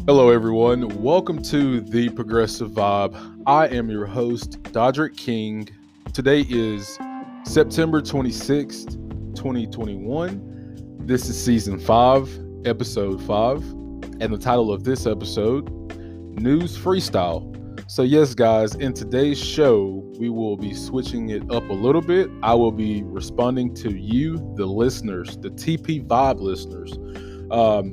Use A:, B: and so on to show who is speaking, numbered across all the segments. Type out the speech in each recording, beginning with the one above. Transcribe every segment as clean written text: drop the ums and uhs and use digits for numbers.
A: Hello, everyone. Welcome to the Progressive Vibe. I am your host, Dodrick King. Today is September 26th, 2021. This is Season 5, Episode 5, and the title of this episode, News Freestyle. So yes, guys, in today's show, we will be switching it up a little bit. I will be responding to you, the listeners, the TPVIBE listeners.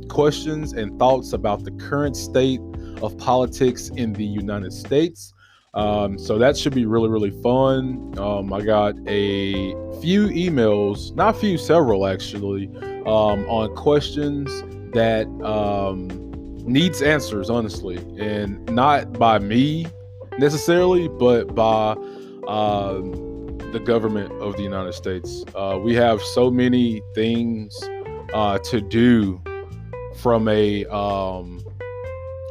A: Questions and thoughts about the current state of politics in the United States. So that should be really, really fun. I got a few emails, not few, several actually, on questions that needs answers, honestly, and not by me necessarily, but by the government of the United States. We have so many things to do from a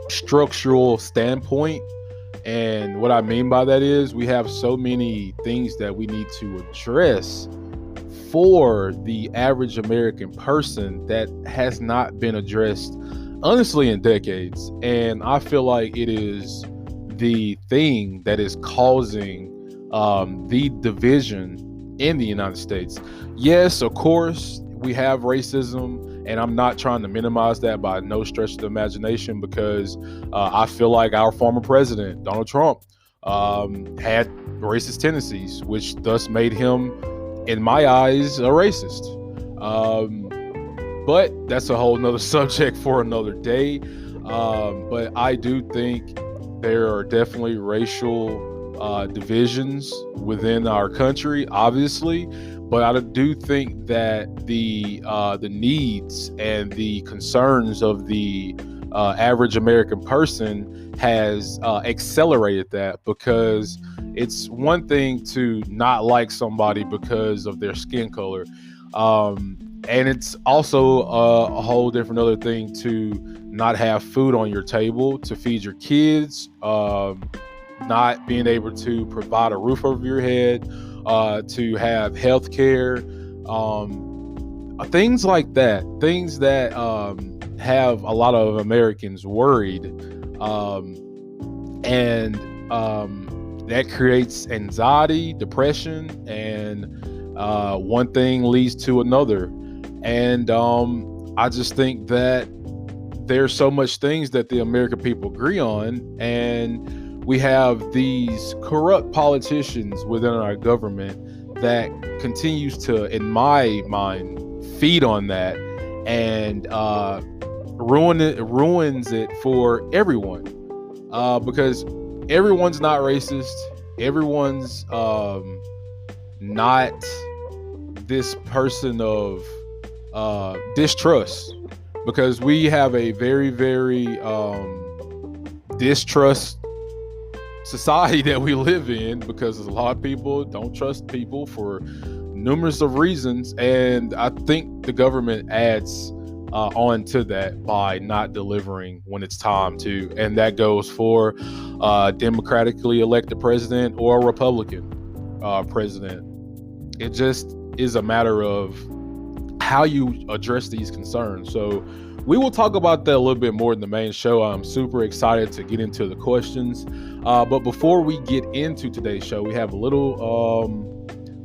A: structural standpoint. And what I mean by that is we have so many things that we need to address for the average American person that has not been addressed, honestly, in decades. And I feel like it is the thing that is causing the division in the United States. Yes, of course, we have racism, and I'm not trying to minimize that by no stretch of the imagination, because I feel like our former president, Donald Trump, had racist tendencies, which thus made him, in my eyes, a racist. But that's a whole nother subject for another day. But I do think there are definitely racial divisions within our country, obviously. But I do think that the needs and the concerns of the average American person has accelerated that, because it's one thing to not like somebody because of their skin color. And it's also a whole different other thing to not have food on your table to feed your kids, not being able to provide a roof over your head, to have health care, things like that, things that have a lot of Americans worried, and that creates anxiety, depression, and one thing leads to another. And I just think that there's so much things that the American people agree on, and we have these corrupt politicians within our government that continues to, in my mind, feed on that and ruins it for everyone, because everyone's not racist. Everyone's not this person of distrust, because we have a very, very distrust society that we live in, because a lot of people don't trust people for numerous of reasons. And I think the government adds on to that by not delivering when it's time to. And that goes for democratically elected president or a Republican president. It just is a matter of how you address these concerns. So we will talk about that a little bit more in the main show. I'm super excited to get into the questions. But before we get into today's show, we have a little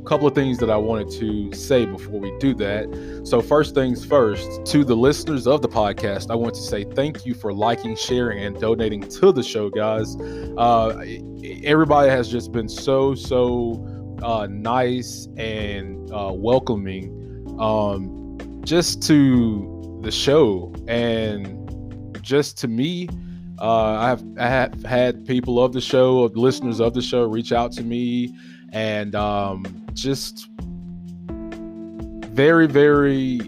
A: couple of things that I wanted to say before we do that. So first things first, to the listeners of the podcast, I want to say thank you for liking, sharing, and donating to the show, guys. Everybody has just been so nice and welcoming, just to the show, and just to me. I have had people of the show, listeners of the show, reach out to me, and just very, very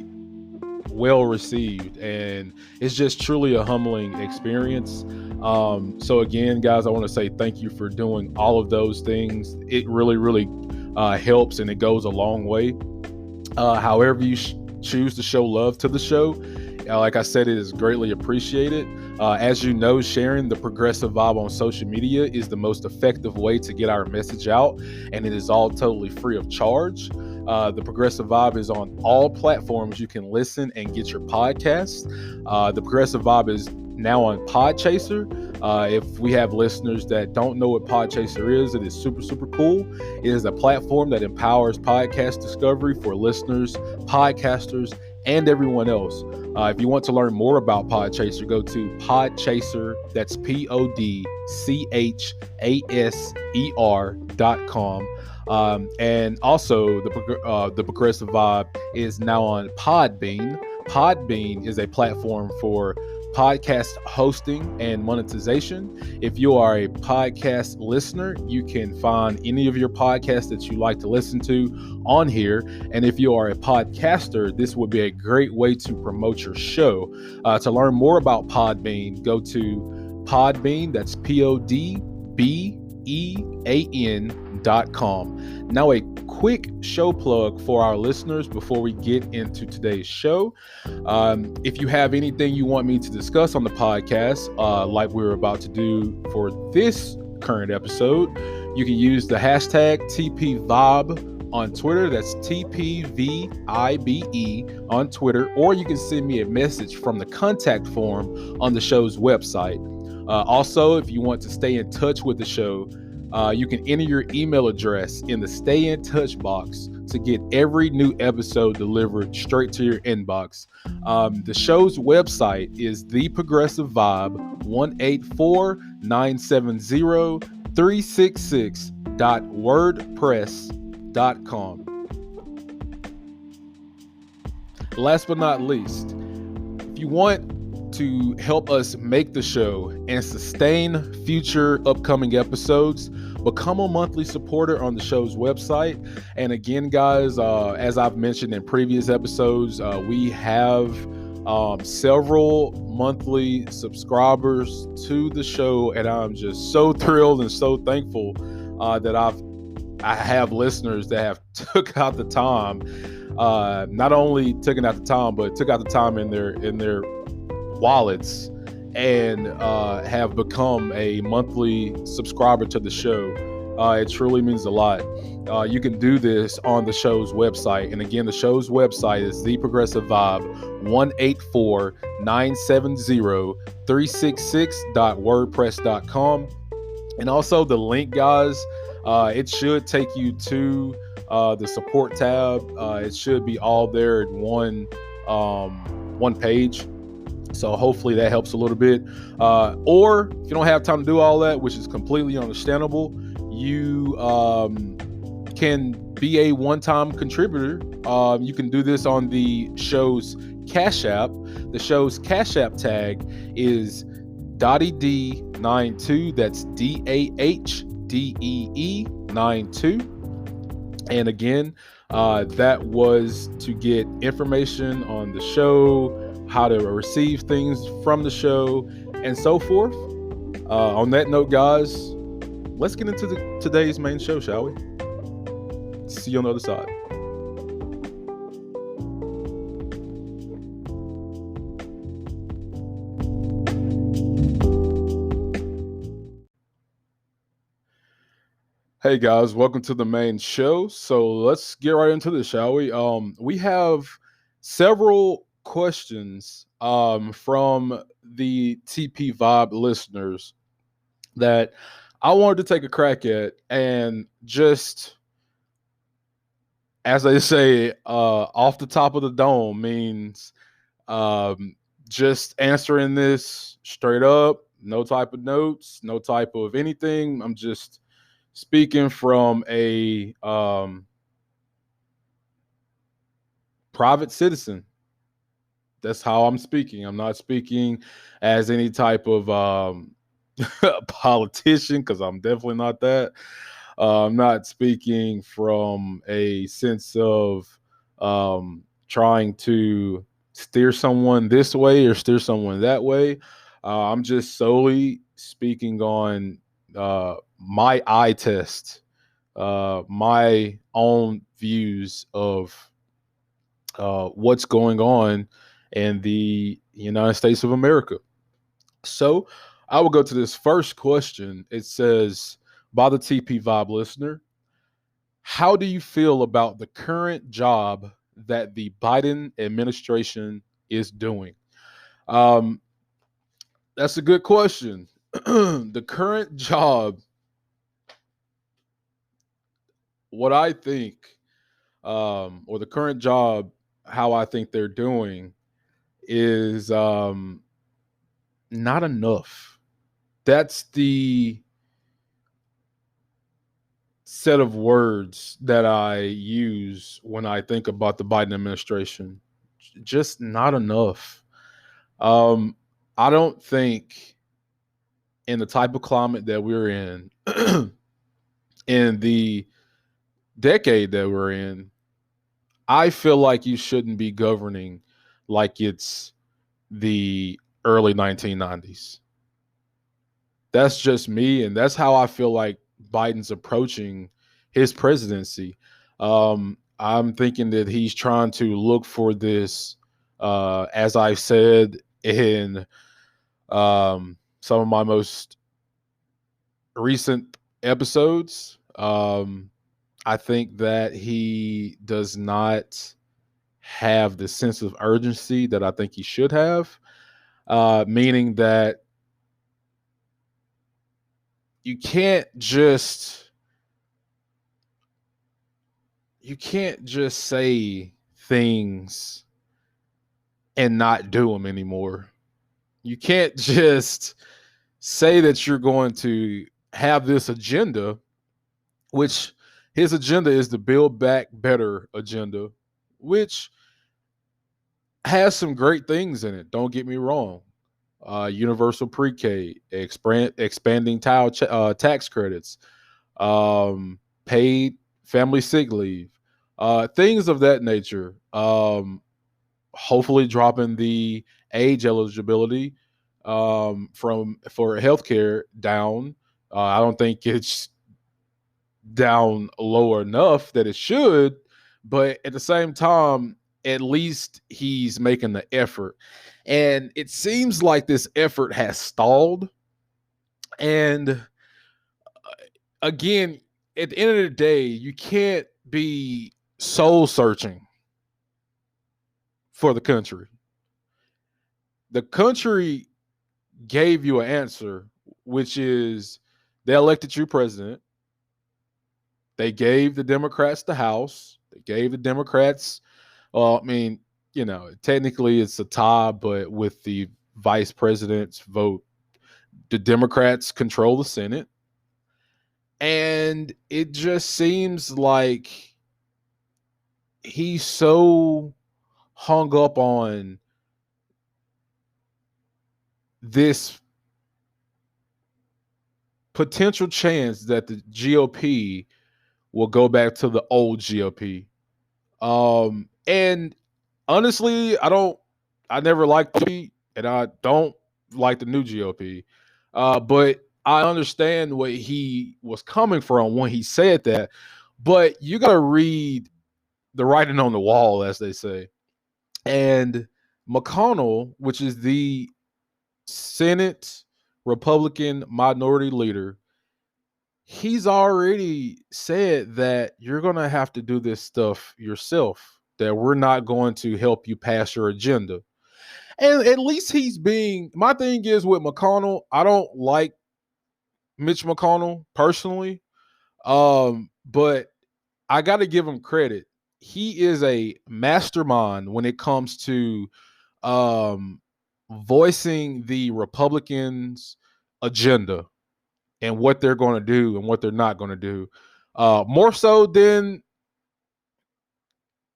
A: well received, and it's just truly a humbling experience. So again, guys, I want to say thank you for doing all of those things. It really, really helps, and it goes a long way. However you choose to show love to the show, like I said, it is greatly appreciated. As you know, sharing the Progressive Vibe on social media is the most effective way to get our message out, and it is all totally free of charge. The Progressive Vibe is on all platforms you can listen and get your podcasts. The Progressive Vibe is now on Podchaser. If we have listeners that don't know what Podchaser is, it is super, super cool. It is a platform that empowers podcast discovery for listeners, podcasters, and everyone else. If you want to learn more about Podchaser, go to Podchaser, that's PodChaser.com. And also, the Progressive Vibe is now on Podbean. Podbean is a platform for podcast hosting and monetization. If you are a podcast listener, you can find any of your podcasts that you like to listen to on here. And if you are a podcaster, this would be a great way to promote your show. To learn more about Podbean, go to Podbean, that's PodBean.com. Now, a quick show plug for our listeners before we get into today's show. If you have anything you want me to discuss on the podcast, like we're about to do for this current episode, you can use the hashtag TPVIBE on Twitter. That's TPVIBE on Twitter, or you can send me a message from the contact form on the show's website. Also, if you want to stay in touch with the show, you can enter your email address in the Stay in Touch box to get every new episode delivered straight to your inbox. The show's website is The Progressive Vibe 184-970-366.wordpress.com. Last but not least, if you want to help us make the show and sustain future upcoming episodes, become a monthly supporter on the show's website. And again, guys, as I've mentioned in previous episodes, we have several monthly subscribers to the show, and I'm just so thrilled and so thankful that I have listeners that have took out the time, not only taking out the time, but took out the time in their wallets and have become a monthly subscriber to the show. It truly means a lot. You can do this on the show's website. And again, the show's website is The Progressive Vibe 184-970-366.wordpress.com. And also the link, guys, it should take you to the support tab. It should be all there in one page. So hopefully that helps a little bit. Or if you don't have time to do all that, which is completely understandable, you can be a one-time contributor. You can do this on the show's Cash App. The show's Cash App tag is DAHDEE92. That's DAHDEE 92. And again, that was to get information on the show, how to receive things from the show, and so forth. On that note, guys, let's get into today's main show, shall we? See you on the other side. Hey guys, welcome to the main show. So let's get right into this, shall we? We have several questions from the TP Vibe listeners that I wanted to take a crack at, and just, as they say, off the top of the dome means just answering this straight up, no type of notes, no type of anything. I'm just speaking from a private citizen. That's how I'm speaking. I'm not speaking as any type of politician, because I'm definitely not that. I'm not speaking from a sense of trying to steer someone this way or steer someone that way. I'm just solely speaking on my eye test, my own views of what's going on in the United States of America. So I will go to this first question. It says, by the TP Vibe listener, how do you feel about the current job that the Biden administration is doing? That's a good question. The current job, what I think, or the current job, how I think they're doing is not enough. That's the set of words that I use when I think about the Biden administration. Just not enough. Um, I don't think in the type of climate that we're in, in the decade that we're in, I feel like you shouldn't be governing like it's the early 1990s. That's just me, and that's how I feel like Biden's approaching his presidency. I'm thinking that he's trying to look for this, as I've said in some of my most recent episodes. I think that he does not have the sense of urgency that I think he should have, meaning that you can't just you can't just say things and not do them anymore. You can't just say that you're going to have this agenda, which his agenda is the Build Back Better agenda, which has some great things in it. Don't get me wrong. Universal pre-K, expanding tax credits, paid family sick leave, things of that nature. Hopefully, dropping the age eligibility from for healthcare down. I don't think it's down low enough that it should, but at the same time, at least he's making the effort. And it seems like this effort has stalled. And again, at the end of the day, you can't be soul searching for the country. The country gave you an answer, which is they elected you president. They gave the Democrats the House. They gave the Democrats, I mean, technically it's a tie, but with the vice president's vote, the Democrats control the Senate. And it just seems like he's so hung up on this potential chance that the GOP will go back to the old GOP. And honestly, I never liked the and I don't like the new GOP. But I understand what he was coming from when he said that. But you got to read the writing on the wall, as they say. And McConnell, which is the Senate Republican minority leader, he's already said that you're going to have to do this stuff yourself, that we're not going to help you pass your agenda. And at least he's being, my thing is with McConnell, I don't like Mitch McConnell personally, but I got to give him credit. He is a mastermind when it comes to um, voicing the Republicans' agenda and what they're going to do and what they're not going to do, more so than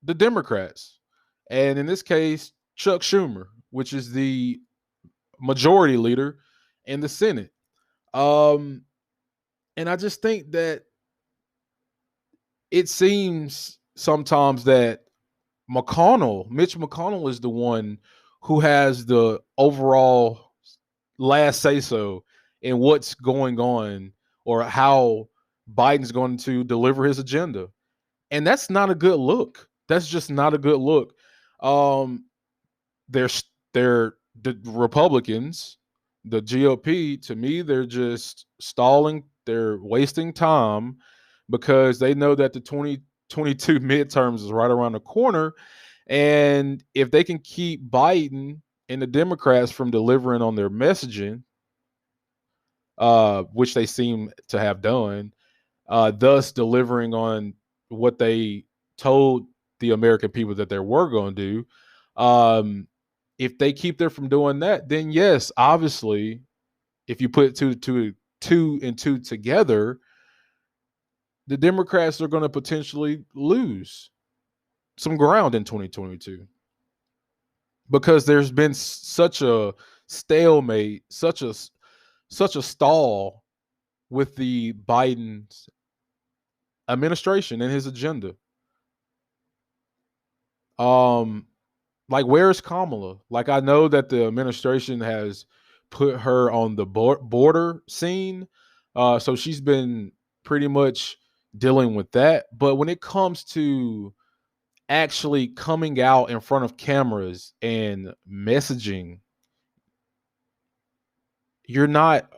A: the Democrats. And in this case, Chuck Schumer, which is the majority leader in the Senate. Um, and I just think that it seems sometimes that Mitch McConnell is the one who has the overall last say so in what's going on or how Biden's going to deliver his agenda. And that's not a good look. That's just not a good look. Um, they're they're the Republicans, the GOP. To me, they're just stalling. They're wasting time because they know that the 2022 midterms is right around the corner, and if they can keep Biden and the Democrats from delivering on their messaging, which they seem to have done, thus delivering on what they told the American people that they were going to do. If they keep them from doing that, then yes, obviously, if you put two and two together, the Democrats are going to potentially lose some ground in 2022 because there's been such a stalemate, such a stall with the Biden's administration and his agenda. Um, like where's Kamala? Like I know that the administration has put her on the border scene, so she's been pretty much dealing with that. But when it comes to actually coming out in front of cameras and messaging, you're not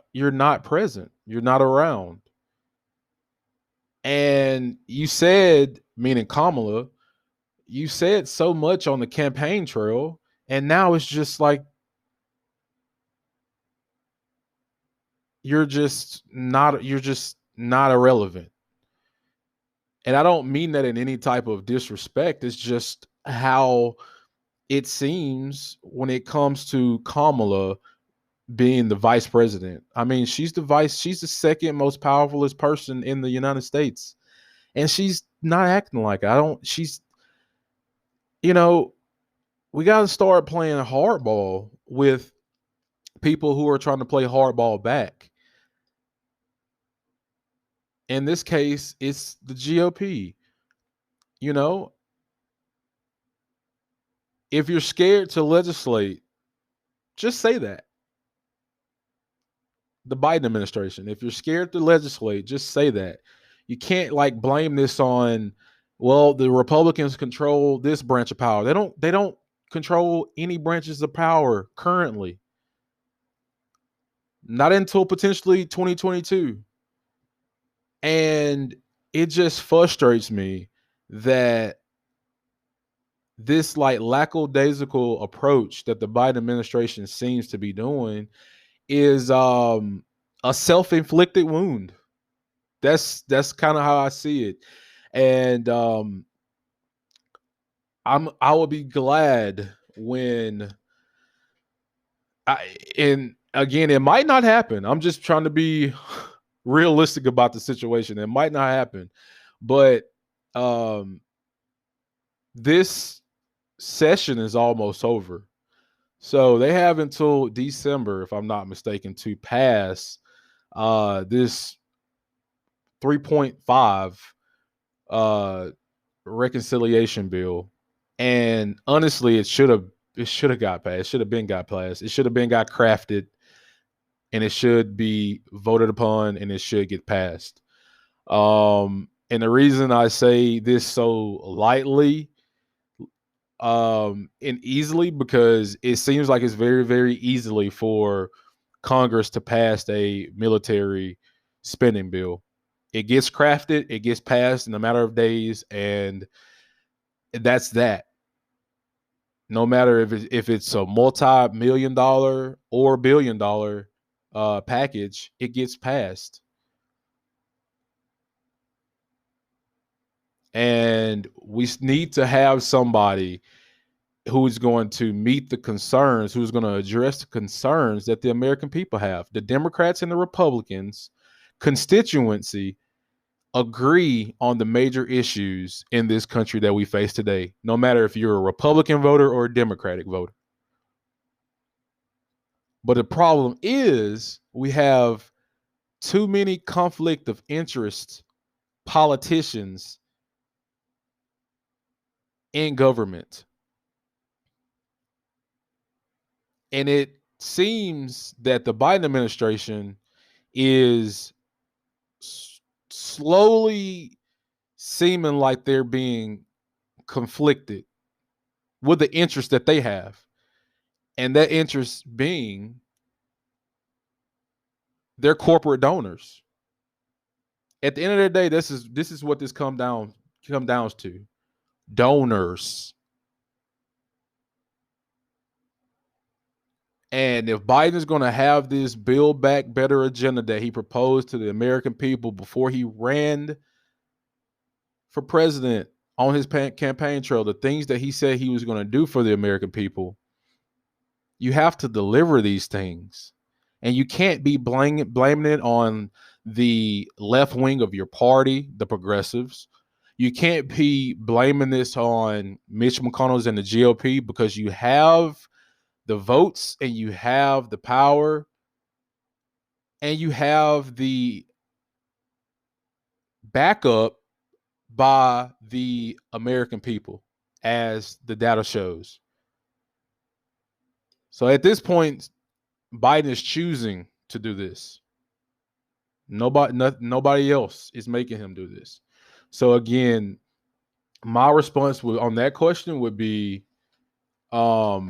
A: present. You're not around. And you said, meaning Kamala, you said so much on the campaign trail, and now it's just like you're just not irrelevant. And I don't mean that in any type of disrespect. It's just how it seems when it comes to Kamala being the vice president. I mean, she's the second most powerfulest person in the United States. And she's not acting like it. I don't she's you know, we got to start playing hardball with people who are trying to play hardball back. In this case, it's the GOP. You know, if you're scared to legislate, just say that. The Biden administration, if you're scared to legislate, just say that. You can't like blame this on, well, the Republicans control this branch of power. They don't control any branches of power currently. Not until potentially 2022. And it just frustrates me that this like lackadaisical approach that the Biden administration seems to be doing is a self-inflicted wound. That's kind of how I see it. And I will be glad when and again, it might not happen. I'm just trying to be realistic about the situation. It might not happen. But um this session is almost over. So they have until December, if I'm not mistaken, to pass this 3.5 uh reconciliation bill. And honestly, it should have got passed. It should have been got passed. It should have been got crafted, and it should be voted upon, and it should get passed. And the reason I say this so lightly and easily, because it seems like it's very, very easily for Congress to pass a military spending bill. It gets crafted, it gets passed in a matter of days, and that's that. No matter if it's a multi-million dollar or billion dollar package, it gets passed. And we need to have somebody who's going to meet the concerns, who's going to address the concerns that the American people have. The Democrats and the Republicans constituency agree on the major issues in this country that we face today, no matter if you're a Republican voter or a Democratic voter. But the problem is we have too many conflict of interest politicians in government. And it seems that the Biden administration is slowly seeming like they're being conflicted with the interest that they have. And that interest being their corporate donors. At the end of the day, this is what this come down to. Donors. And if Biden is going to have this Build Back Better agenda that he proposed to the American people before he ran for president on his campaign trail, the things that he said he was going to do for the American people, you have to deliver these things. And you can't be blaming it on the left wing of your party, the progressives. You can't be blaming this on Mitch McConnell's and the GOP, because you have the votes and you have the power and you have the backup by the American people, as the data shows. So at this point, Biden is choosing to do this. Nobody else is making him do this. So again, my response on that question would be, how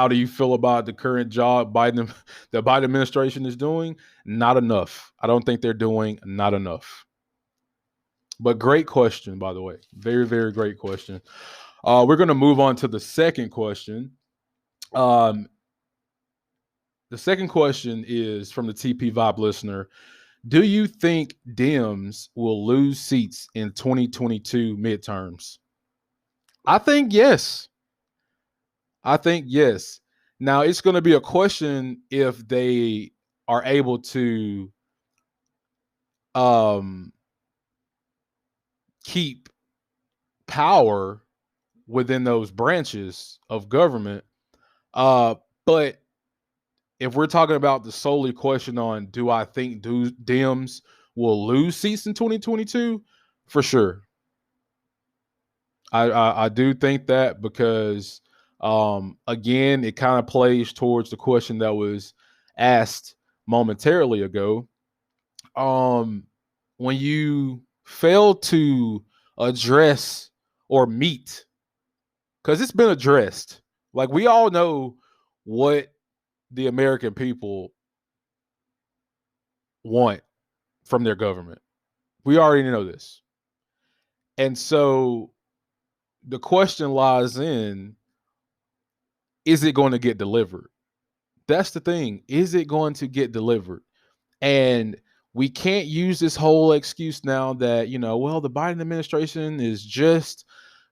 A: do you feel about the current job the Biden administration is doing? Not enough. I don't think they're doing not enough. But great question, by the way. Very, very great question. We're going to move on to the second question. The second question is from the TPVIBE listener. Do you think Dems will lose seats in 2022 midterms? I think yes. Now, it's going to be a question if they are able to keep power within those branches of government. But if we're talking about the solely question on do I think Dems will lose seats in 2022, for sure. I do think that, because again, it kind of plays towards the question that was asked momentarily ago. When you fail to address or meet, because it's been addressed, like we all know what the American people want from their government. We already know this. And so the question lies in, is it going to get delivered? That's the thing. Is it going to get delivered? And we can't use this whole excuse now that, the Biden administration is just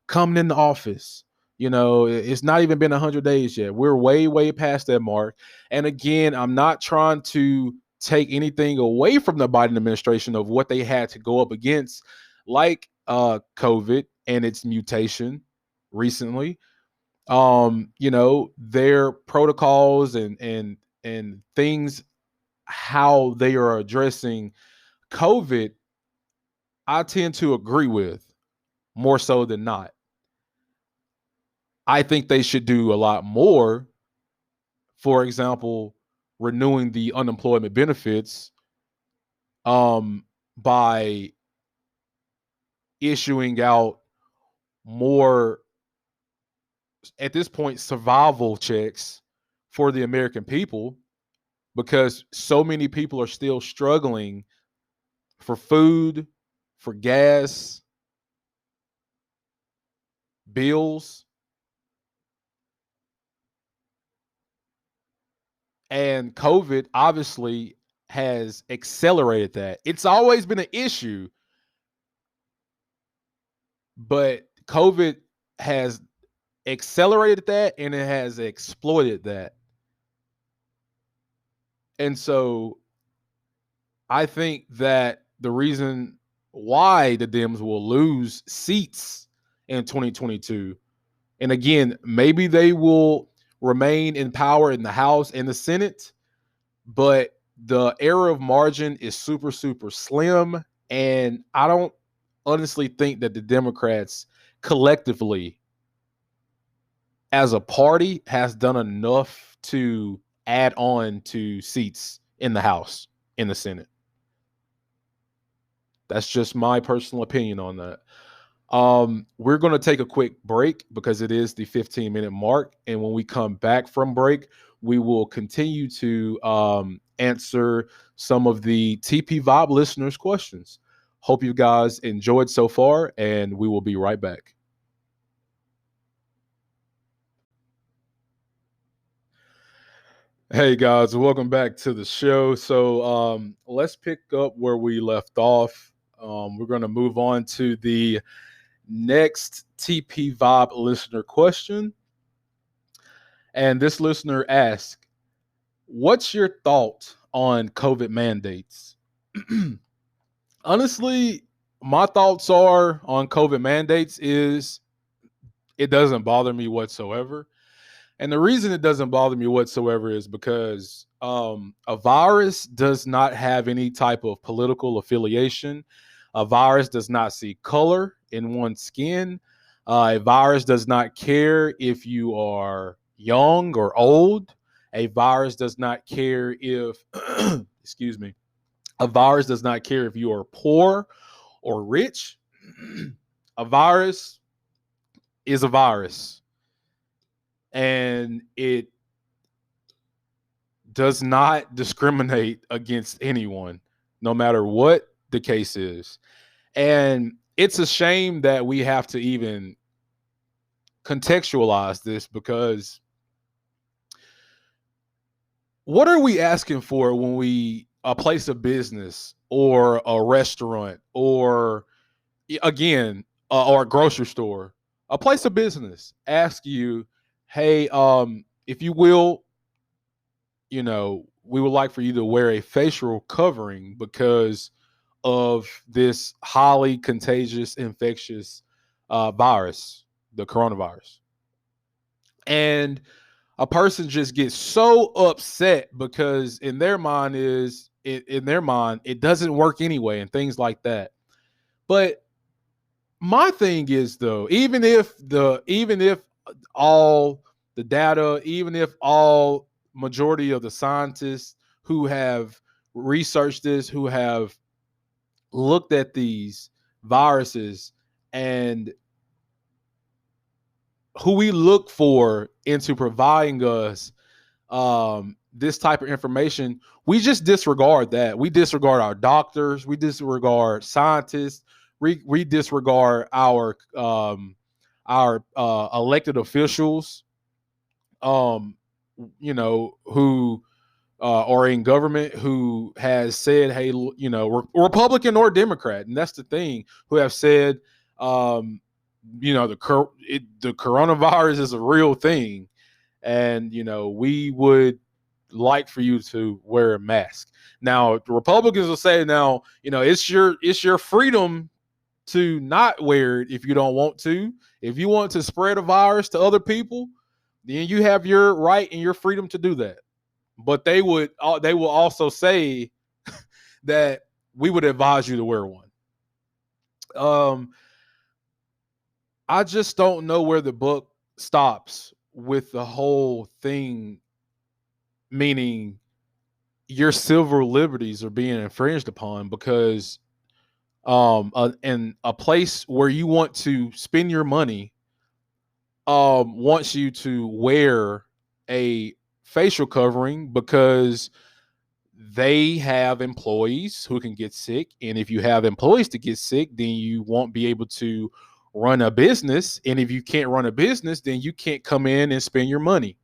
A: coming into office. It's not even been 100 days yet. We're way, way past that mark. And again, I'm not trying to take anything away from the Biden administration of what they had to go up against, like COVID and its mutation recently. Their protocols and things, how they are addressing COVID, I tend to agree with more so than not. I think they should do a lot more. For example, renewing the unemployment benefits by issuing out more, at this point, survival checks for the American people, because so many people are still struggling for food, for gas, bills. And COVID obviously has accelerated that. It's always been an issue, but COVID has accelerated that and it has exploited that. And so I think that the reason why the Dems will lose seats in 2022, and again, maybe they will remain in power in the House and the Senate, but the error of margin is super, super slim. And I don't honestly think that the Democrats collectively as a party has done enough to add on to seats in the House, in the Senate. That's just my personal opinion on that. We're going to take a quick break because it is the 15-minute mark. And when we come back from break, we will continue to answer some of the TPVIBE listeners' questions. Hope you guys enjoyed so far, and we will be right back. Hey guys, welcome back to the show. Let's pick up where we left off. We're going to move on to the next TP Vibe listener question. And this listener asks, what's your thought on COVID mandates? Honestly, my thoughts are on COVID mandates is it doesn't bother me whatsoever. And the reason it doesn't bother me whatsoever is because a virus does not have any type of political affiliation. A virus does not see color in one's skin. A virus does not care if you are young or old. A virus does not care if, excuse me, a virus does not care if you are poor or rich. A virus is a virus, and it does not discriminate against anyone, no matter what the case is. And it's a shame that we have to even contextualize this, because what are we asking for when we a place of business or a restaurant or again or a grocery store, a place of business ask you, hey, if you will, we would like for you to wear a facial covering because of this highly contagious, infectious virus, the coronavirus. And a person just gets so upset because in their mind it doesn't work anyway and things like that. But my thing is, though, even if all the data, even if all majority of the scientists who have researched this, who have looked at these viruses and who we look for into providing us this type of information, we just disregard that. We disregard our doctors. We disregard scientists. We disregard our elected officials, um, who or in government who has said, hey, Republican or Democrat, and that's the thing, who have said, the coronavirus is a real thing, and we would like for you to wear a mask. Now, the Republicans will say, now, it's your freedom to not wear it if you don't want to. If you want to spread a virus to other people, then you have your right and your freedom to do that. But they will also say that we would advise you to wear one. I just don't know where the book stops with the whole thing, meaning your civil liberties are being infringed upon because in a place where you want to spend your money wants you to wear a facial covering because they have employees who can get sick. And if you have employees to get sick, then you won't be able to run a business. And if you can't run a business, then you can't come in and spend your money.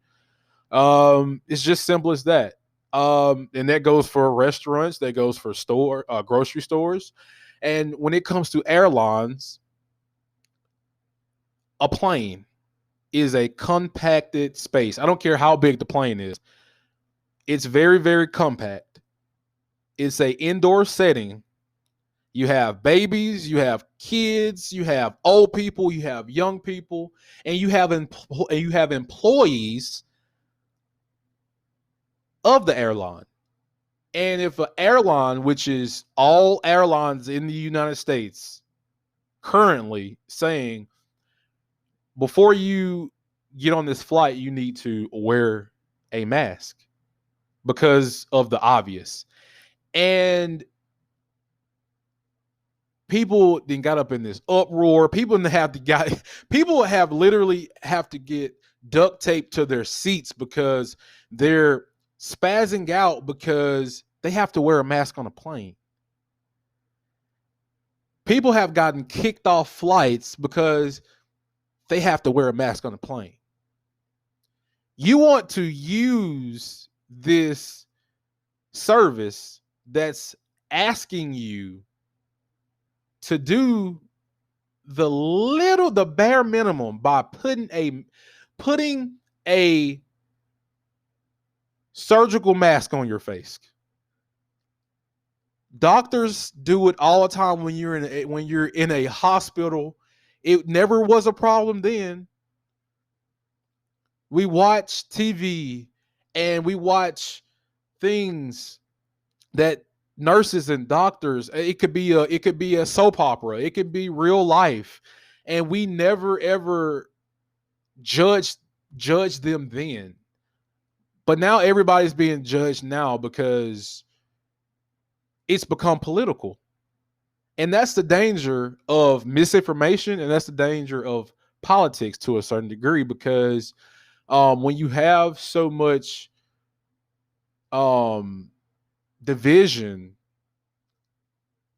A: It's just simple as that. And that goes for restaurants, that goes for grocery stores. And when it comes to airlines, a plane is a compacted space. I don't care how big the plane is. It's very, very compact. It's a indoor setting. You have babies, you have kids, you have old people, you have young people, and you have employees of the airline. And if an airline, which is all airlines in the United States, currently saying before you get on this flight, you need to wear a mask because of the obvious. And people then got up in this uproar. People have literally have to get duct tape to their seats because they're spazzing out because they have to wear a mask on a plane. People have gotten kicked off flights because they have to wear a mask on a plane. You want to use this service that's asking you to do the bare minimum by putting a surgical mask on your face. Doctors do it all the time when you're in a hospital. It never was a problem then. We watch TV and we watch things that nurses and doctors, it could be a soap opera, it could be real life, and we never ever judge judge them then. But now everybody's being judged now because it's become political. And that's the danger of misinformation, and that's the danger of politics to a certain degree, because when you have so much um, division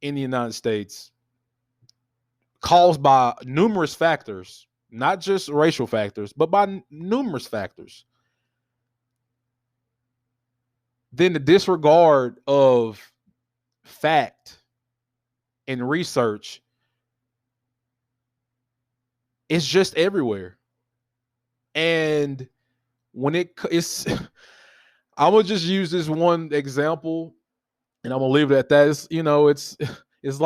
A: in the United States caused by numerous factors, not just racial factors, but by numerous factors, then the disregard of fact and research is just everywhere. And when it's, I'm gonna just use this one example, and I'm gonna leave it at that. It's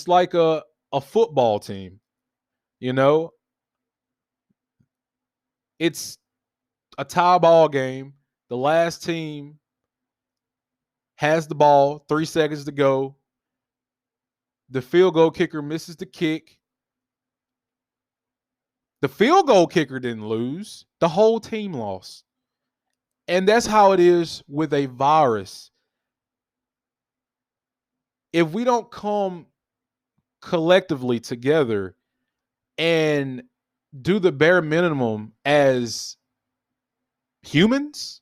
A: like a football team. You know, it's a tie ball game. The last team has the ball, 3 seconds to go. The field goal kicker misses the kick. The field goal kicker didn't lose. The whole team lost. And that's how it is with a virus. If we don't come collectively together and do the bare minimum as humans,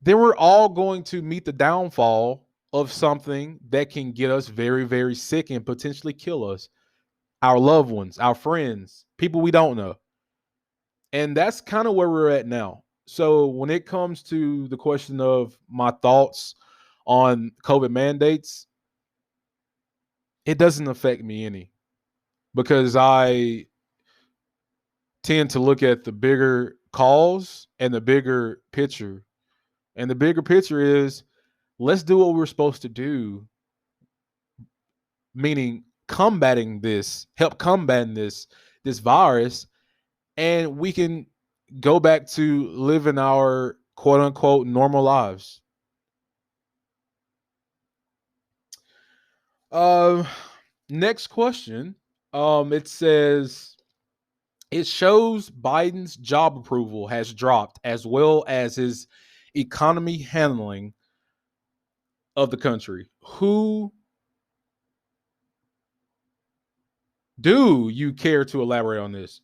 A: then we're all going to meet the downfall of something that can get us very, very sick and potentially kill us, our loved ones, our friends, people we don't know. And that's kind of where we're at now. So when it comes to the question of my thoughts on COVID mandates, it doesn't affect me any, because I tend to look at the bigger cause and the bigger picture. And the bigger picture is, let's do what we're supposed to do, meaning help combating this virus, and we can go back to living our quote unquote normal lives. Uh, Next question. It says, it shows Biden's job approval has dropped, as well as his economy handling of the country. Who do you care to elaborate on this?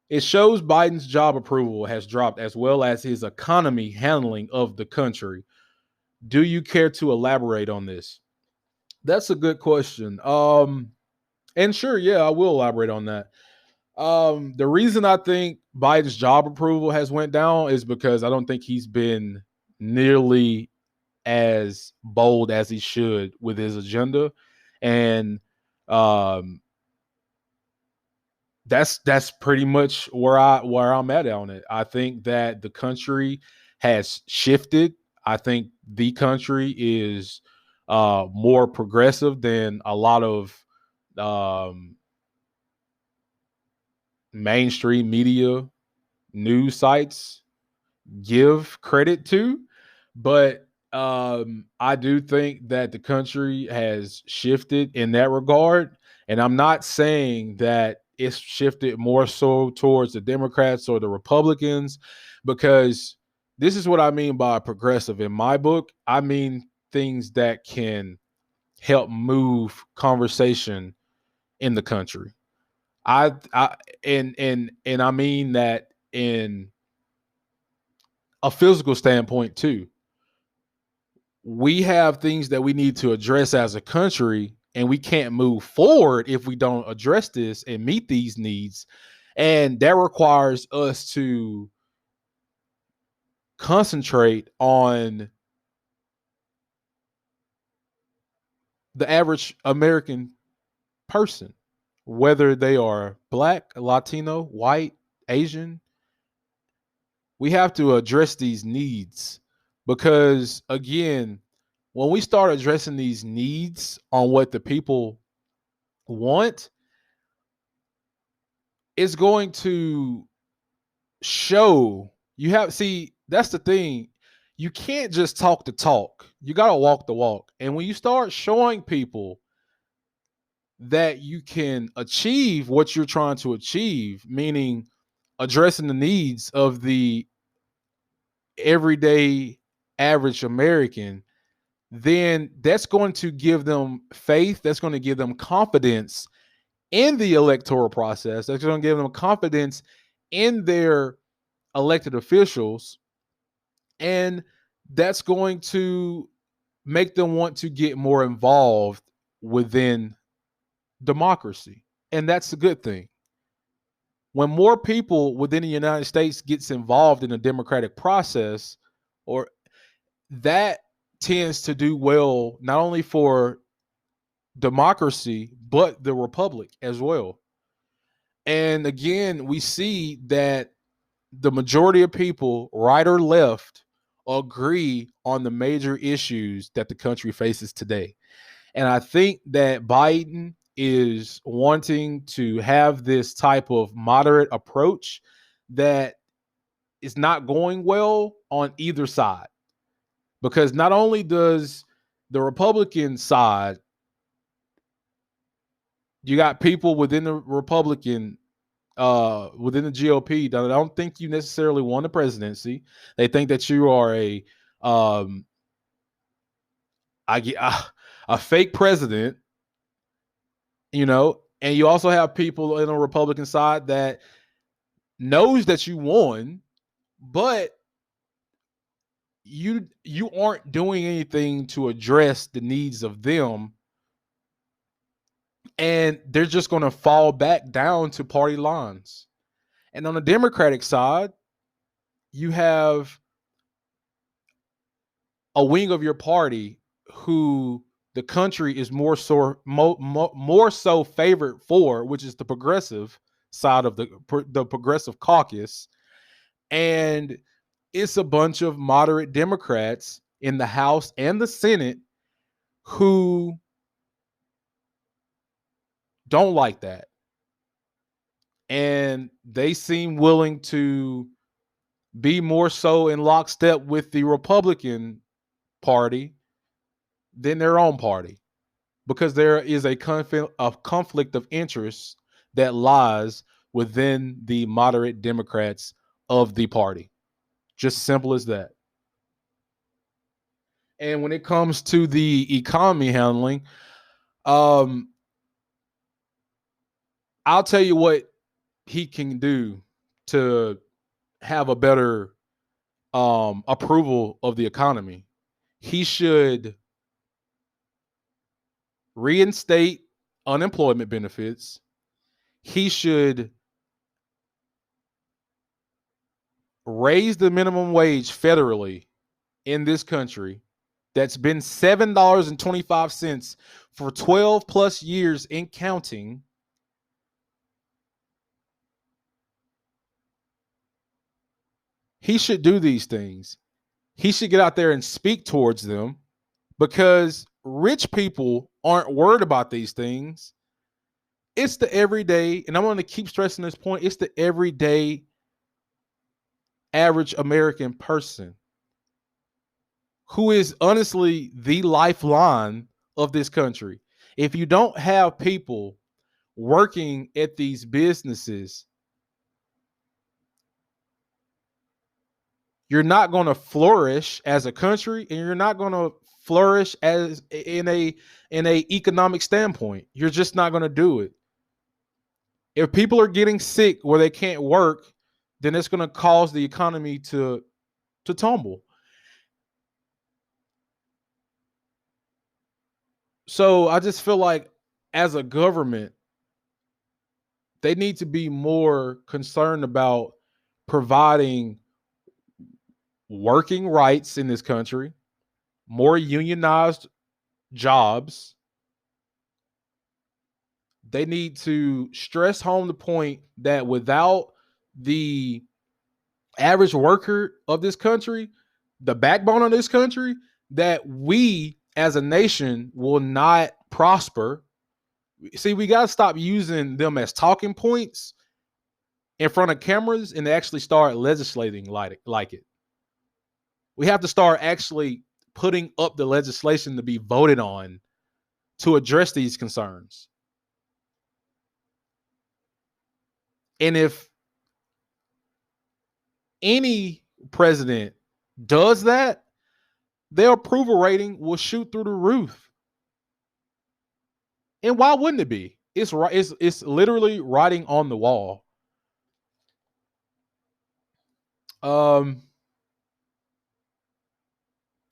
A: It shows Biden's job approval has dropped, as well as his economy handling of the country. Do you care to elaborate on this? That's a good question. And sure, yeah, I will elaborate on that. The reason I think Biden's job approval has went down is because I don't think he's been nearly as bold as he should with his agenda, and um, that's pretty much where I'm at on it. I think that the country has shifted. I think the country is more progressive than a lot of um, mainstream media news sites give credit to. But I do think that the country has shifted in that regard. And I'm not saying that it's shifted more so towards the Democrats or the Republicans, because this is what I mean by progressive. In my book, I mean things that can help move conversation in the country. I and I mean that in a physical standpoint too. We have things that we need to address as a country, and we can't move forward if we don't address this and meet these needs. And that requires us to concentrate on the average American person, whether they are black, Latino, white, Asian. We have to address these needs because, again, when we start addressing these needs on what the people want, it's going to show. You have, see, that's the thing. You can't just talk the talk. You got to walk the walk. And when you start showing people that you can achieve what you're trying to achieve, meaning addressing the needs of the everyday average American, then that's going to give them faith. That's going to give them confidence in the electoral process. That's going to give them confidence in their elected officials. And that's going to make them want to get more involved within democracy. And that's a good thing. When more people within the United States gets involved in the democratic process, or that tends to do well not only for democracy but the republic as well. And again, we see that the majority of people, right or left, agree on the major issues that the country faces today. And I think that Biden is wanting to have this type of moderate approach that is not going well on either side. Because not only does the Republican side, you got people within the Republican, within the GOP that I don't think you necessarily want the presidency. They think that you are um, a fake president, and you also have people in the Republican side that knows that you won, but you aren't doing anything to address the needs of them, and they're just going to fall back down to party lines. And on the Democratic side, you have a wing of your party who the country is more so favored for, which is the progressive side of the progressive caucus. And it's a bunch of moderate Democrats in the House and the Senate who don't like that. And they seem willing to be more so in lockstep with the Republican Party than their own party, because there is a conflict of interest that lies within the moderate Democrats of the party. Just simple as that. And when it comes to the economy handling, um, I'll tell you what he can do to have a better approval of the economy. He should reinstate unemployment benefits. He should raise the minimum wage federally in this country that's been $7.25 for 12 plus years and counting. He should do these things. He should get out there and speak towards them, because rich people aren't worried about these things. It's the everyday, and I'm going to keep stressing this point, it's the everyday average American person who is honestly the lifeline of this country. If you don't have people working at these businesses, you're not going to flourish as a country, and you're not going to flourish as in a economic standpoint. You're just not going to do it. If people are getting sick where they can't work, then it's going to cause the economy to tumble. So I just feel like, as a government, they need to be more concerned about providing working rights in this country, more unionized jobs. They need to stress home the point that without the average worker of this country, the backbone of this country, that we as a nation will not prosper. See, we got to stop using them as talking points in front of cameras and actually start legislating like it. We have to start actually putting up the legislation to be voted on to address these concerns. And if any president does that, their approval rating will shoot through the roof. And why wouldn't it be? It's right. It's literally writing on the wall.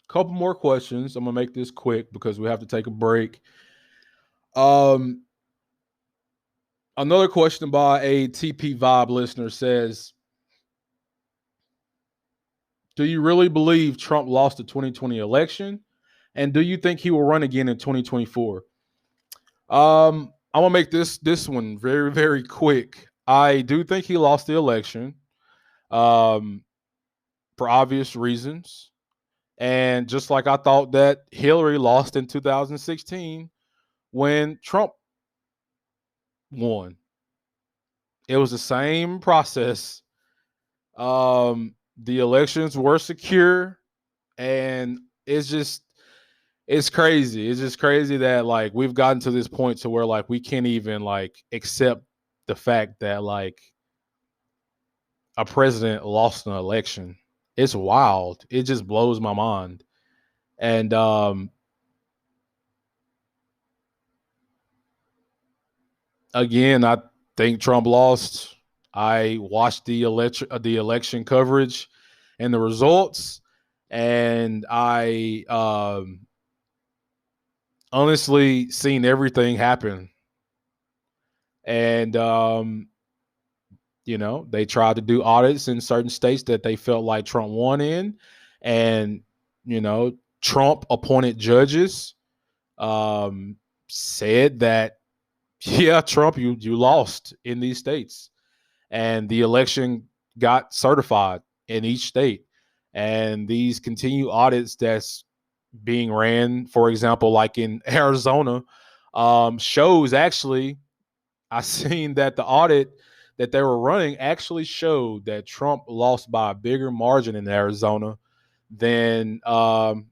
A: Couple more questions. I'm gonna make this quick because we have to take a break. Another question by a TPVIBE listener says, do you really believe Trump lost the 2020 election? And do you think he will run again in 2024? I'm gonna make this one very, very quick. I do think he lost the election, for obvious reasons. And just like I thought that Hillary lost in 2016 when Trump won. It was the same process. The elections were secure, and it's crazy. It's just crazy that like we've gotten to this point to where like we can't even like accept the fact that like a president lost an election. It's wild. It just blows my mind. And again, I think Trump lost. I watched the election coverage and the results, and I honestly seen everything happen. And they tried to do audits in certain states that they felt like Trump won in, and Trump appointed judges said that yeah, Trump, you lost in these states, and the election got certified in each state, and these continued audits that's being ran, for example, like in Arizona, shows actually. I seen that the audit that they were running actually showed that Trump lost by a bigger margin in Arizona than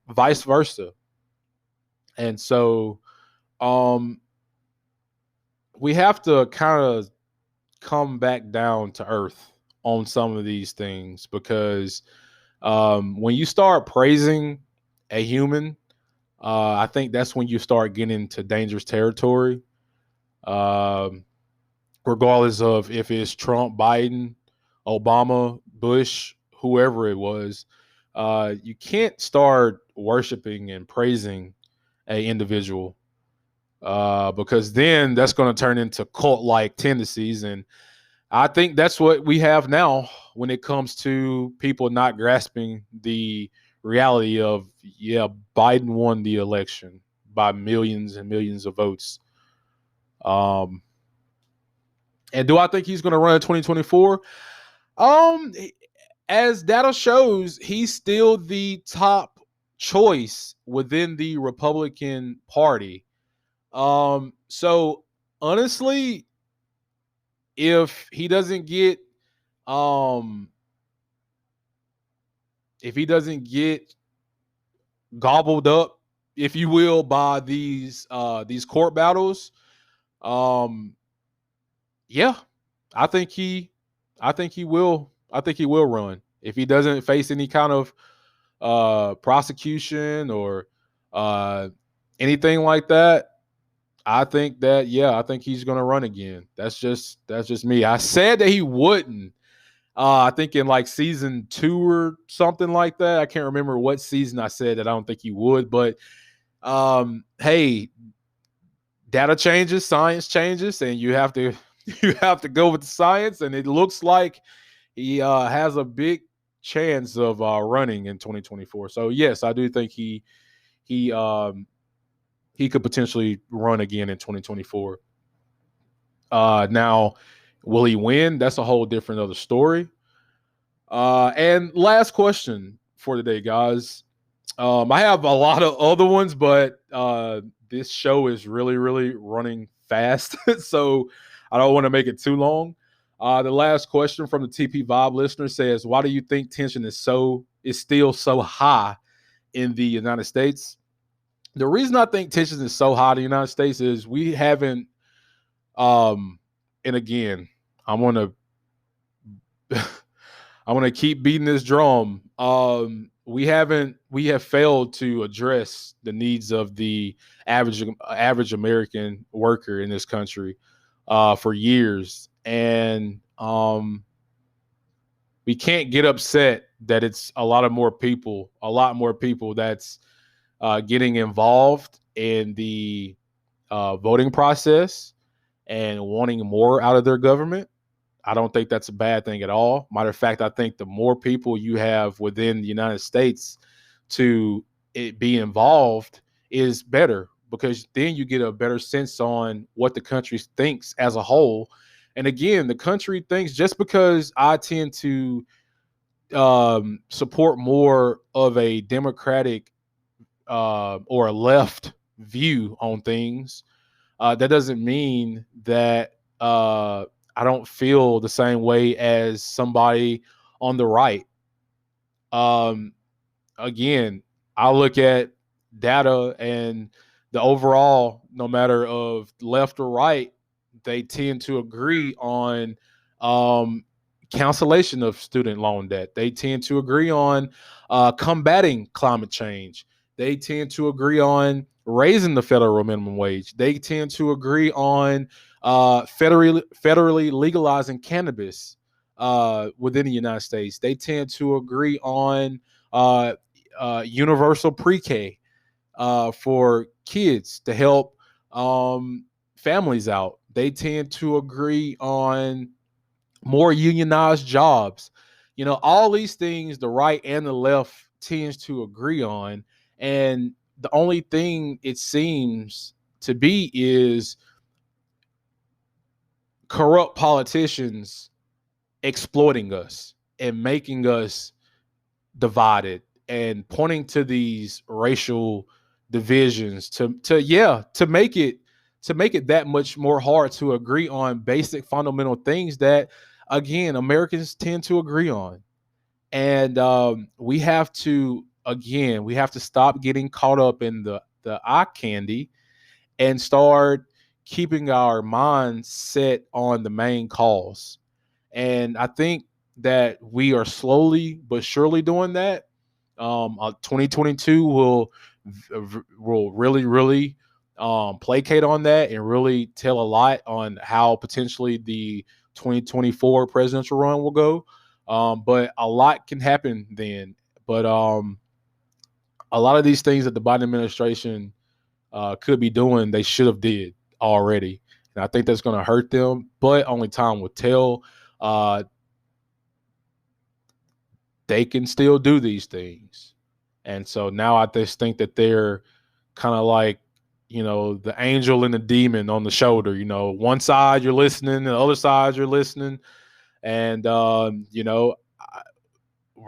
A: vice versa, and so um, we have to kind of come back down to earth on some of these things because when you start praising a human, I think that's when you start getting into dangerous territory. Um, Regardless of if it's Trump, Biden, Obama, Bush, whoever it was, you can't start worshiping and praising a individual because then that's going to turn into cult-like tendencies, and I think that's what we have now when it comes to people not grasping the reality of, yeah, Biden won the election by millions and millions of votes. Um, and do I think he's going to run in 2024? Um, as data shows, he's still the top choice within the Republican Party. So honestly, if he doesn't get um if he doesn't get gobbled up, if you will, by these court battles, um yeah, I think he I think he will run. If he doesn't face any kind of prosecution or uh anything like that, I think that yeah, I think he's gonna run again. That's just me. I said that he wouldn't. I think in like season 2 or something like that. I can't remember what season I said that I don't think he would, but hey, data changes, science changes, and you have to you have to go with the science. And it looks like he has a big chance of running in 2024. So yes, I do think he he could potentially run again in 2024. Now, will he win? That's a whole different other story. And last question for today, guys. I have a lot of other ones, but this show is really, really running fast, so I don't want to make it too long. The last question from the TP Vibe listener says, "Why do you think tension is still so high in the United States?" The reason I think tension is so high in the United States is we haven't. And again, I'm gonna I want to keep beating this drum. We have failed to address the needs of the average American worker in this country for years, and we can't get upset that it's a lot more people that's getting involved in the voting process and wanting more out of their government. I don't think that's a bad thing at all. Matter of fact, I think the more people you have within the United States to be involved is better, because then you get a better sense on what the country thinks as a whole. And again, the country thinks, just because I tend to support more of a democratic or a left view on things, that doesn't mean that I don't feel the same way as somebody on the right. Um, Again, I look at data, and the overall, no matter of left or right, they tend to agree on um, cancellation of student loan debt. They tend to agree on combating climate change. They tend to agree on raising the federal minimum wage. They tend to agree on federally legalizing cannabis within the United States. They tend to agree on uh, universal pre-K for kids to help families out. They tend to agree on more unionized jobs. You know, all these things the right and the left tends to agree on, and the only thing it seems to be is corrupt politicians exploiting us and making us divided and pointing to these racial divisions to make it that much more hard to agree on basic fundamental things that, again, Americans tend to agree on. And we have to stop getting caught up in the eye candy and start keeping our minds set on the main cause. And I think that we are slowly but surely doing that. 2022 will really, really placate on that and really tell a lot on how potentially the 2024 presidential run will go. But a lot can happen then. But a lot of these things that the Biden administration could be doing, they should have did already. And I think that's going to hurt them, but only time will tell. Uh, they can still do these things. And so now I just think that they're kind of like, the angel and the demon on the shoulder. One side you're listening, the other side you're listening. And, we're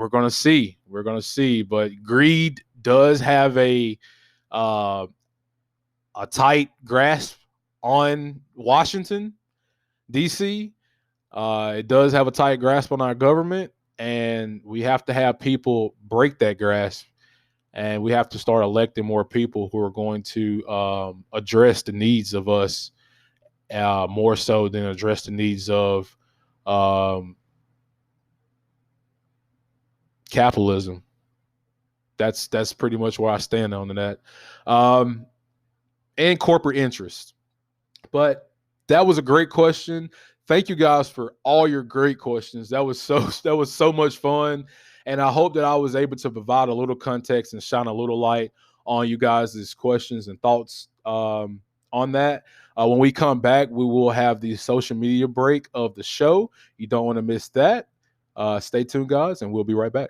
A: going to see. We're going to see. But greed does have uh, a tight grasp on Washington, D.C. It does have a tight grasp on our government, and we have to have people break that grasp, and we have to start electing more people who are going to address the needs of us more so than address the needs of capitalism. That's pretty much where I stand on that, and corporate interests. But that was a great question. Thank you guys for all your great questions. That was so much fun, and I hope that I was able to provide a little context and shine a little light on you guys' questions and thoughts on that. When we come back, we will have the social media break of the show. You don't want to miss that. Stay tuned, guys, and we'll be right back.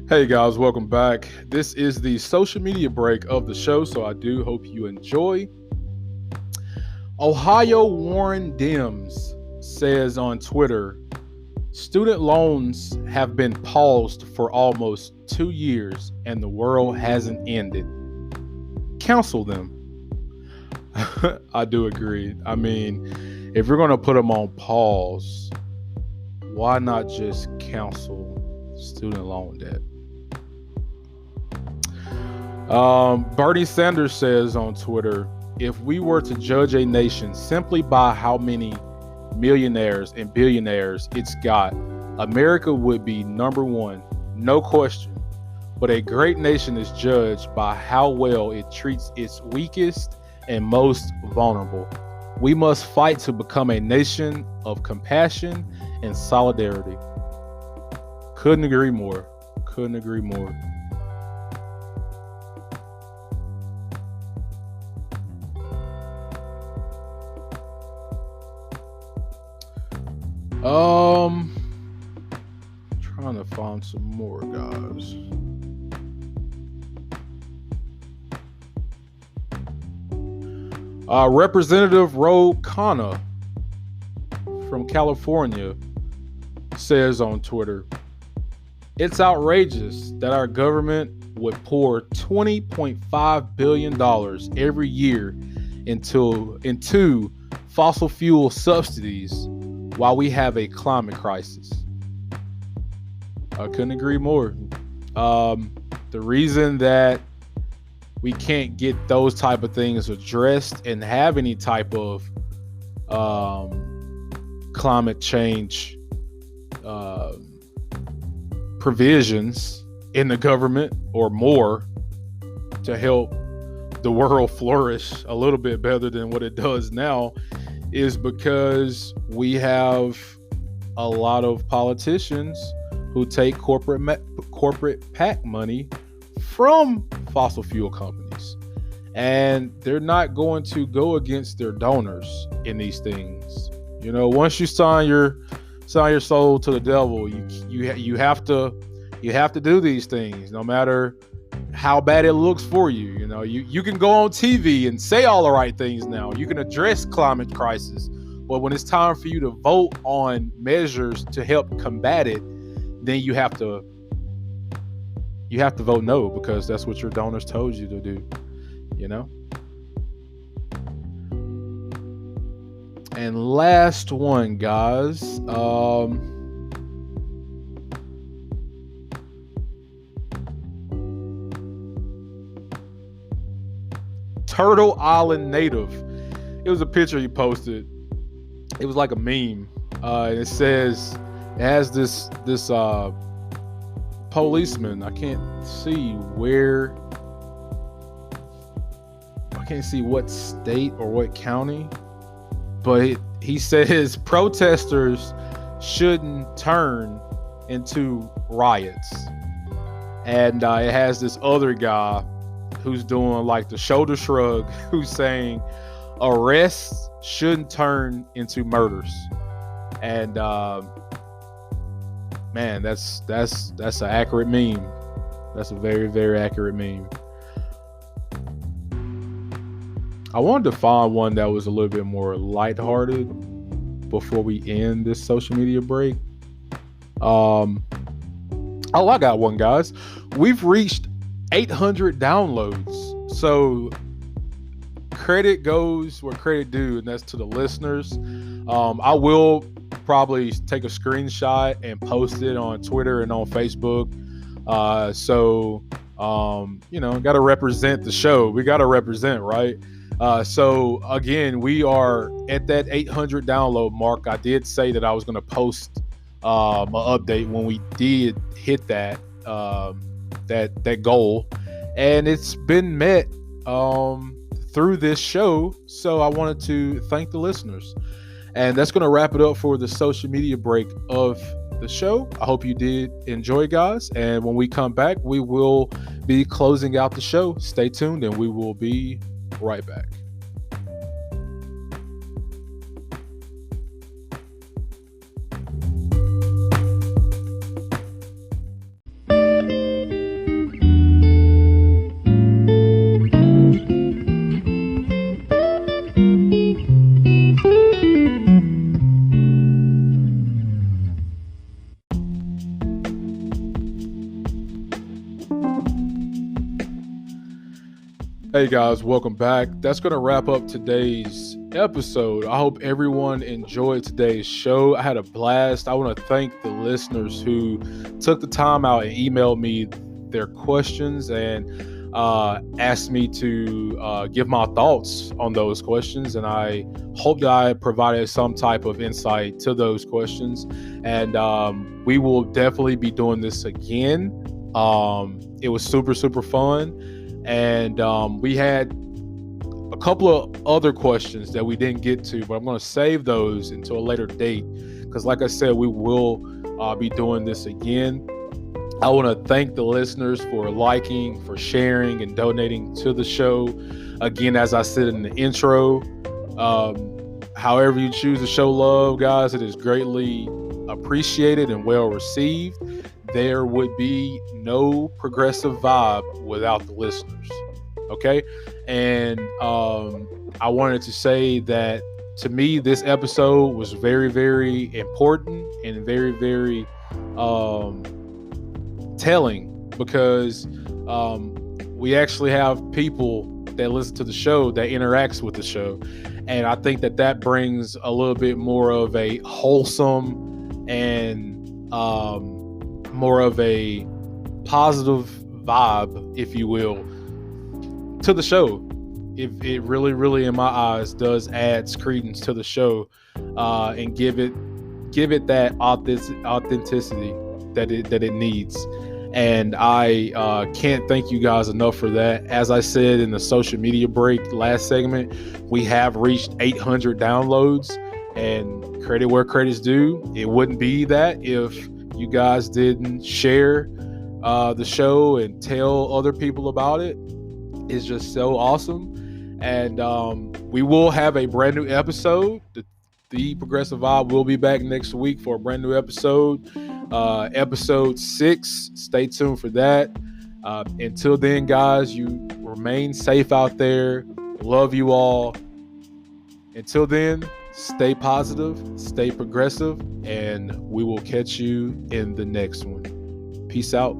A: Hey guys, welcome back. This is the social media break of the show, so I do hope you enjoy. Ohio Warren Dems says on Twitter, student loans have been paused for almost 2 years and the world hasn't ended. Cancel them. I do agree. I mean, if you're going to put them on pause, why not just cancel student loan debt? Bernie Sanders says on Twitter, if we were to judge a nation simply by how many millionaires and billionaires it's got, America would be number one, no question. But a great nation is judged by how well it treats its weakest and most vulnerable. We must fight to become a nation of compassion and solidarity. Couldn't agree more. Couldn't agree more. Trying to find some more, guys. Representative Ro Khanna from California says on Twitter, it's outrageous that our government would pour $20.5 billion every year into fossil fuel subsidies while we have a climate crisis. I couldn't agree more. The reason that we can't get those type of things addressed and have any type of climate change provisions in the government or more to help the world flourish a little bit better than what it does now is because we have a lot of politicians who take corporate PAC money from fossil fuel companies, and they're not going to go against their donors in these things. You know, once you sign your soul to the devil, you have to do these things, no matter how bad it looks for you. You know, you can go on TV and say all the right things now. You can address climate crisis, but when it's time for you to vote on measures to help combat it, then you have to vote no, because that's what your donors told you to do, you know? And last one, guys. Turtle Island native. It was a picture he posted. It was like a meme. And it has this policeman. I can't see what state or what county, but he says protesters shouldn't turn into riots. And it has this other guy who's doing like the shoulder shrug, who's saying arrests shouldn't turn into murders. And man, that's an accurate meme. That's a very, very accurate meme. I wanted to find one that was a little bit more lighthearted before we end this social media break. I got one, guys. We've reached 800 downloads. So credit goes where credit due, and that's to the listeners. I will probably take a screenshot and post it on Twitter and on Facebook. Got to represent the show. We got to represent, right? So again, we are at that 800 download mark. I did say that I was going to post an update when we did hit that goal, and it's been met through this show. So I wanted to thank the listeners, and that's going to wrap it up for the social media break of the show. I hope you did enjoy, guys, and when we come back, we will be closing out the show. Stay tuned, and we will be right back. Hey guys, welcome back. That's going to wrap up today's episode. I hope everyone enjoyed today's show. I had a blast. I want to thank the listeners who took the time out and emailed me their questions and asked me to give my thoughts on those questions. And I hope that I provided some type of insight to those questions. And we will definitely be doing this again. It was super, super fun. And we had a couple of other questions that we didn't get to, but I'm going to save those until a later date because, like I said, we will be doing this again. I want to thank the listeners for liking, for sharing, and donating to the show. Again, as I said in the intro, however you choose to show love, guys, it is greatly appreciated and well received. There would be no progressive vibe without the listeners. Okay. And I wanted to say that to me, this episode was very, very important and very, very telling because we actually have people that listen to the show that interacts with the show. And I think that brings a little bit more of a wholesome and more of a positive vibe, if you will, to the show. It really, really, in my eyes, does add credence to the show and give it that authenticity that it needs. And I can't thank you guys enough for that. As I said in the social media break last segment, we have reached 800 downloads, and credit where credit's due. It wouldn't be that if you guys didn't share the show and tell other people about it. It's just so awesome. And we will have a brand new episode. The Progressive Vibe will be back next week for a brand new episode. Episode 6. Stay tuned for that. Until then, guys, you remain safe out there. Love you all. Until then, stay positive, stay progressive, and we will catch you in the next one. Peace out.